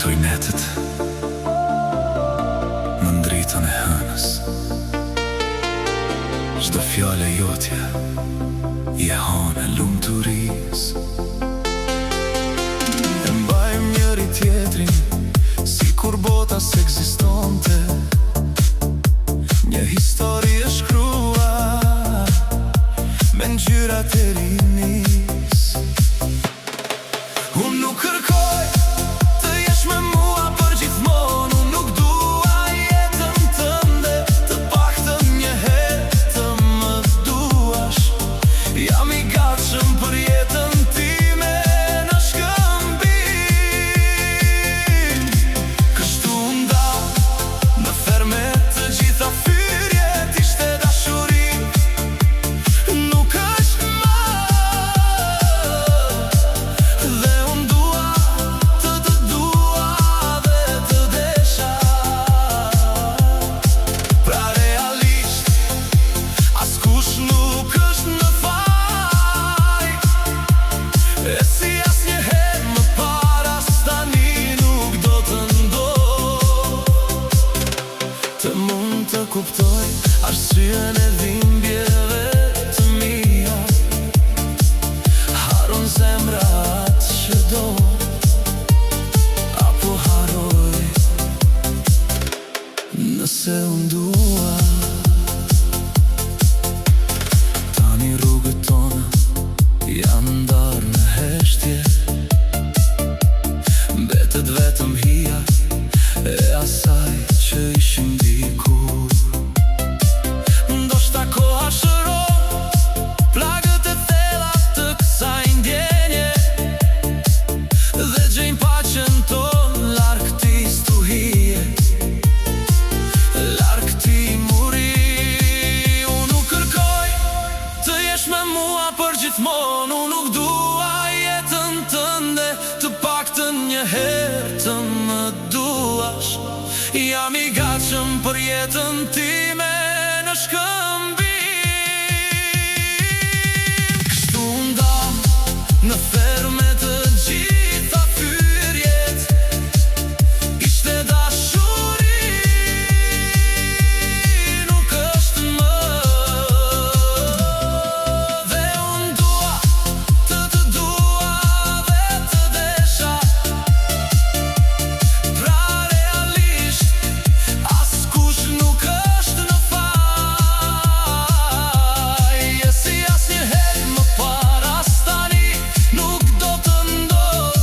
kujtoj netet në ndritën e hënës. Çdo fjale jotje i e hanë lumturis. E mbajmë njëri tjetrin si kur bota s'ekzistonte. Një histori e shkruar me ngjyrat e rinis. Unë nuk kërkoj të jesh me mua për gjithmonë. Unë nuk dua jetën tënde, të paktën një herë të më duash. Jam i gatshëm për jetën time në shkëmbim. Kështu ndau në fermet të gjitha fyrjet, ishte dashuri, nuk është më. Dhe unë dua të dua dhe të desha. Pra realisht askush nuk është në faj. E si asnjëherë më para stani nuk do të ndodh. Të mund të kuptoj arsyen e dhimbjeve të mia. Haron zemra atë që do, apo haroj nëse unë dua. Tani rrugët tona janë ndarë në heshtje. Mbetet vetëm hija e asaj që ishim dikur. Ndoshta koha shëron plagët e thella të kësaj ndjenje, dhe gjejmë paqen tonë larg këtij stuhie, larg këtij muri. Unë nuk kërkoj të jesh me mua për gjithmonë. Unë nuk dua jetën tënde, të paktën një herë të më duash. Jam i gatshëm për jetën time në shkëmbim. Kështu ndau në fermet të gjitha fyrjet, ishte dashuri, nuk është më. Dhe unë dua të dua dhe të desha. Pra realisht askush nuk është në faj. E si asnjëherë më para stani nuk do të ndodh.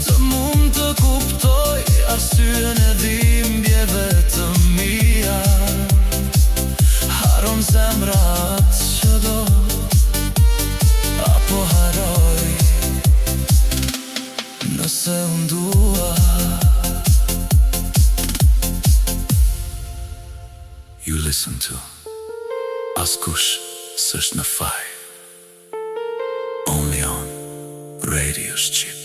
Të mund të kuptoj arsyen e dhimbjeve të mia. Haron zemra atë që do, apo haroj nëse unë dua. You listen to Askush s'është në faj, only on Radio Shqip.